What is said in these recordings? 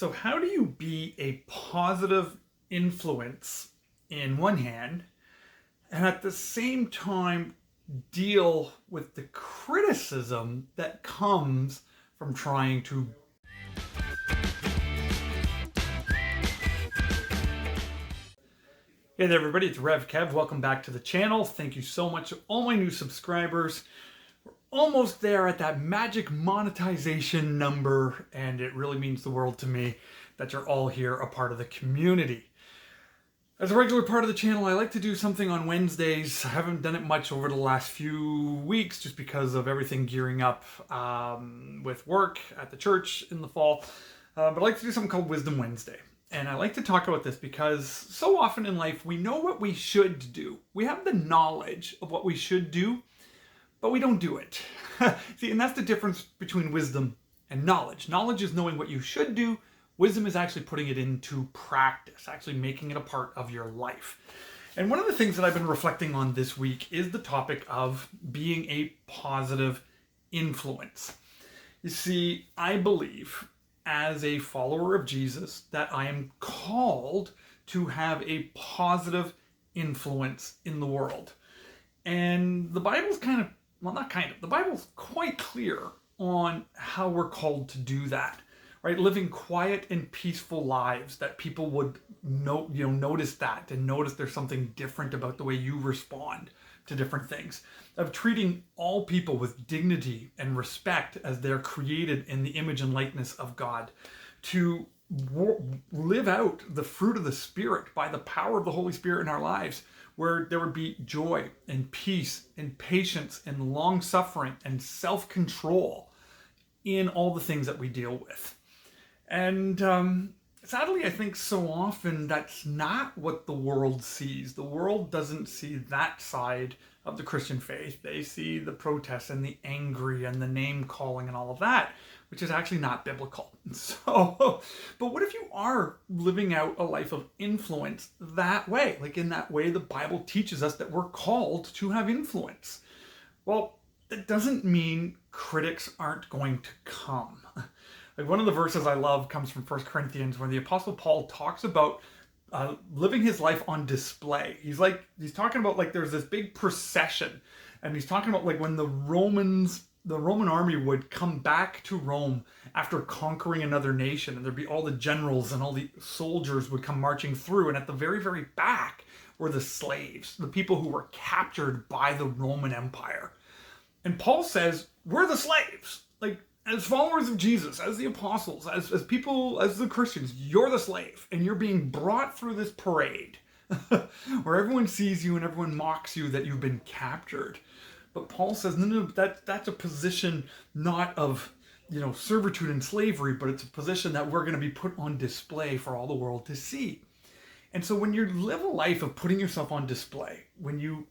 So, how do you be a positive influence in one hand and at the same time deal with the criticism that comes from trying to? Hey there, everybody, it's Rev Kev. Welcome back to the channel. Thank you so much to all my new subscribers. Almost there at that magic monetization number, and it really means the world to me that you're all here a part of the community. As a regular part of the channel, I like to do something on Wednesdays. I haven't done it much over the last few weeks just because of everything gearing up with work at the church in the fall. But I like to do something called Wisdom Wednesday. And I like to talk about this because so often in life we know what we should do. We have the knowledge of what we should do, but we don't do it. See, and that's the difference between wisdom and knowledge. Knowledge is knowing what you should do. Wisdom is actually putting it into practice, actually making it a part of your life. And one of the things that I've been reflecting on this week is the topic of being a positive influence. You see, I believe as a follower of Jesus that I am called to have a positive influence in the world. And the Bible's the Bible's quite clear on how we're called to do that, right? Living quiet and peaceful lives that people would notice that and notice there's something different about the way you respond to different things. Of treating all people with dignity and respect as they're created in the image and likeness of God. To live out the fruit of the Spirit by the power of the Holy Spirit in our lives, where there would be joy and peace and patience and long suffering and self-control in all the things that we deal with. And sadly, I think so often that's not what the world sees. The world doesn't see that side of the Christian faith. They see the protests and the angry and the name calling and all of that, which is actually not biblical. So, but what if you are living out a life of influence that way? Like in that way, the Bible teaches us that we're called to have influence. Well, that doesn't mean critics aren't going to come. Like one of the verses I love comes from 1 Corinthians, where the Apostle Paul talks about living his life on display. He's talking about like there's this big procession, and he's talking about like when the Roman army would come back to Rome after conquering another nation, and there'd be all the generals and all the soldiers would come marching through, and at the very, very back were the slaves, the people who were captured by the Roman Empire. And Paul says, we're the slaves. Like, as followers of Jesus, as the apostles, as people, as the Christians, you're the slave, and you're being brought through this parade where everyone sees you and everyone mocks you that you've been captured. But Paul says, no, that's a position not of, servitude and slavery, but it's a position that we're going to be put on display for all the world to see. And so when you live a life of putting yourself on display, when you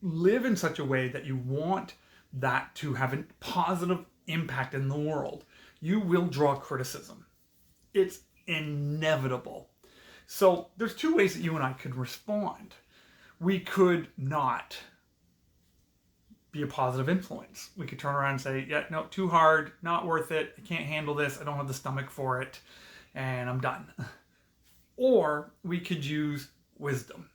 live in such a way that you want that to have a positive impact in the world, you will draw criticism. It's inevitable. So there's two ways that you and I could respond. We could not be a positive influence. We could turn around and say, yeah, no, too hard, not worth it, I can't handle this, I don't have the stomach for it, and I'm done. Or we could use wisdom.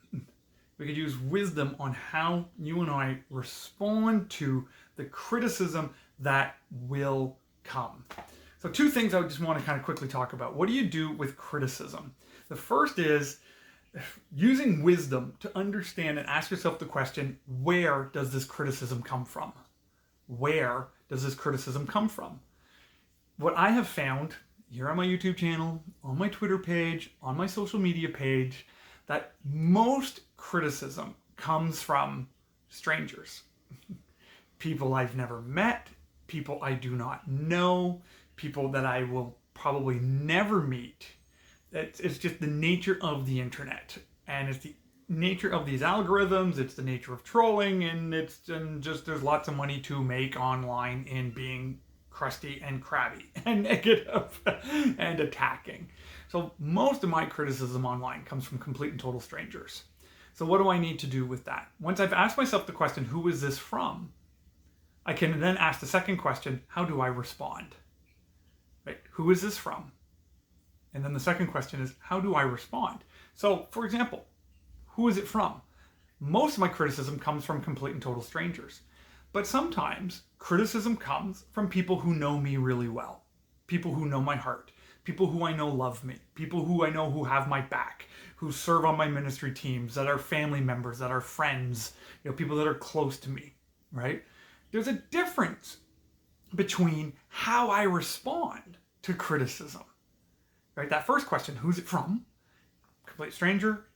We could use wisdom on how you and I respond to the criticism that will come. So two things I just want to kind of quickly talk about. What do you do with criticism? The first is using wisdom to understand and ask yourself the question, where does this criticism come from? Where does this criticism come from? What I have found here on my YouTube channel, on my Twitter page, on my social media page, that most criticism comes from strangers. People I've never met, people I do not know, people that I will probably never meet. It's just the nature of the internet, and it's the nature of these algorithms, it's the nature of trolling, and there's lots of money to make online in being crusty and crabby and negative and attacking. So most of my criticism online comes from complete and total strangers. So what do I need to do with that? Once I've asked myself the question, who is this from? I can then ask the second question, how do I respond? Right? Who is this from? And then the second question is, how do I respond? So, for example, who is it from? Most of my criticism comes from complete and total strangers. But sometimes criticism comes from people who know me really well, people who know my heart, people who I know love me, people who I know who have my back, who serve on my ministry teams, that are family members, that are friends, people that are close to me, right? There's a difference between how I respond to criticism, right? That first question, who's it from? Complete stranger,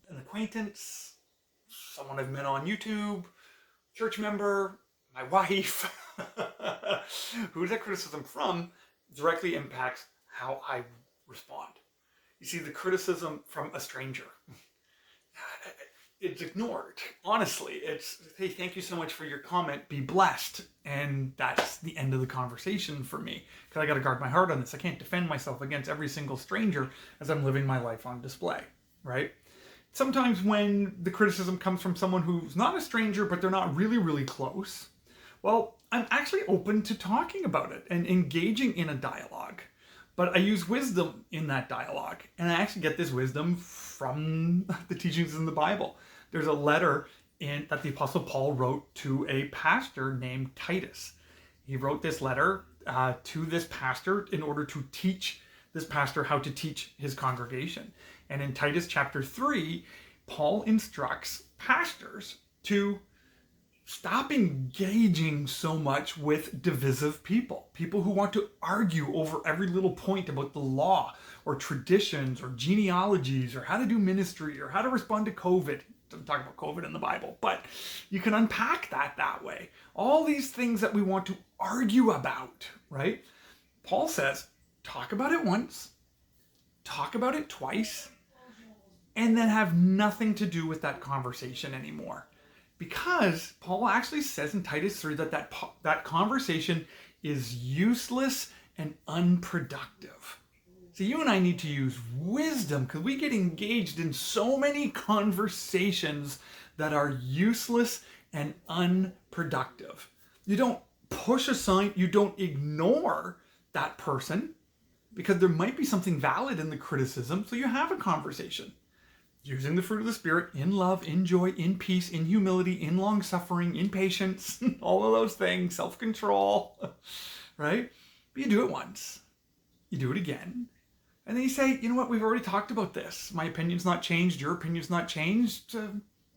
an acquaintance, someone I've met on YouTube, church member, my wife. Who's that criticism from directly impacts how I respond. You see, the criticism from a stranger, it's ignored. Honestly, it's, hey, thank you so much for your comment, be blessed. And that's the end of the conversation for me, because I got to guard my heart on this. I can't defend myself against every single stranger as I'm living my life on display, right? Sometimes when the criticism comes from someone who's not a stranger, but they're not really, really close, well, I'm actually open to talking about it and engaging in a dialogue. But I use wisdom in that dialogue. And I actually get this wisdom from the teachings in the Bible. There's a letter that the Apostle Paul wrote to a pastor named Titus. He wrote this letter to this pastor in order to teach this pastor how to teach his congregation. And in Titus chapter 3, Paul instructs pastors to stop engaging so much with divisive people who want to argue over every little point about the law or traditions or genealogies or how to do ministry or how to respond to COVID. Doesn't talk about COVID in the Bible, but you can unpack that way. All these things that we want to argue about, right? Paul says, talk about it once, talk about it twice, and then have nothing to do with that conversation anymore. Because Paul actually says in Titus 3 that conversation is useless and unproductive. So you and I need to use wisdom, because we get engaged in so many conversations that are useless and unproductive. You don't push aside, you don't ignore that person, because there might be something valid in the criticism, so you have a conversation. Using the fruit of the Spirit in love, in joy, in peace, in humility, in long-suffering, in patience, all of those things, self-control, right? But you do it once, you do it again, and then you say, you know what, we've already talked about this. My opinion's not changed, your opinion's not changed.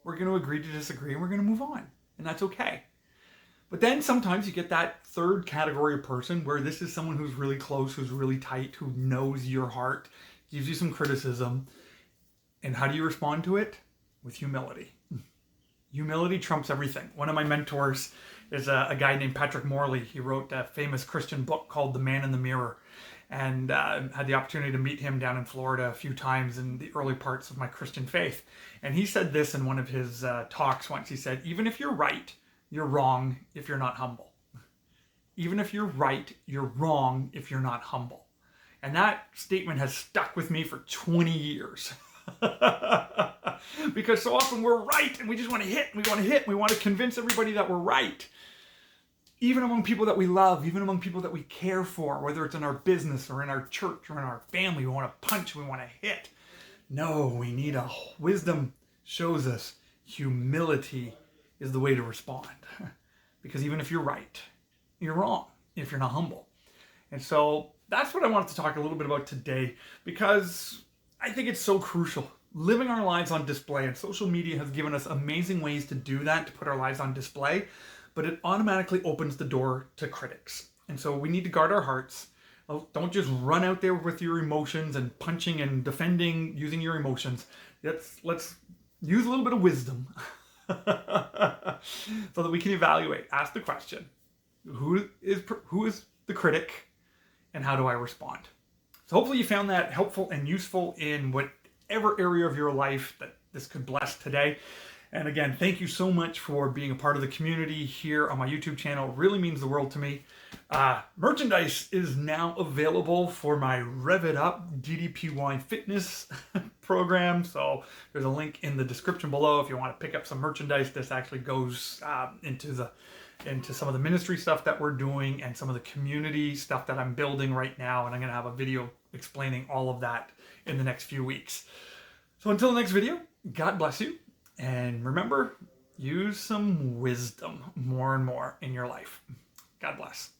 We're going to agree to disagree, and we're going to move on, and that's okay. But then sometimes you get that third category of person where this is someone who's really close, who's really tight, who knows your heart, gives you some criticism. And how do you respond to it? With humility. Humility trumps everything. One of my mentors is a guy named Patrick Morley. He wrote a famous Christian book called The Man in the Mirror, and had the opportunity to meet him down in Florida a few times in the early parts of my Christian faith. And he said this in one of his talks once. He said, even if you're right, you're wrong if you're not humble. Even if you're right, you're wrong if you're not humble. And that statement has stuck with me for 20 years. Because so often we're right and we just want to hit, we want to convince everybody that we're right. Even among people that we love, even among people that we care for, whether it's in our business or in our church or in our family, we want to punch, we want to hit. No, we need a wisdom shows us humility is the way to respond. Because even if you're right, you're wrong if you're not humble. And so that's what I wanted to talk a little bit about today, because I think it's so crucial. Living our lives on display, and social media has given us amazing ways to do that, to put our lives on display, but it automatically opens the door to critics. And so we need to guard our hearts. Don't just run out there with your emotions and punching and defending using your emotions. Let's use a little bit of wisdom so that we can evaluate, ask the question, who is the critic and how do I respond? So hopefully you found that helpful and useful in whatever area of your life that this could bless today. And again, thank you so much for being a part of the community here on my YouTube channel. It really means the world to me. Merchandise is now available for my Rev It Up DDPY fitness program. So there's a link in the description below if you want to pick up some merchandise. This actually goes into the into some of the ministry stuff that we're doing and some of the community stuff that I'm building right now. And I'm going to have a video explaining all of that in the next few weeks. So until the next video, God bless you. And remember, use some wisdom more and more in your life. God bless.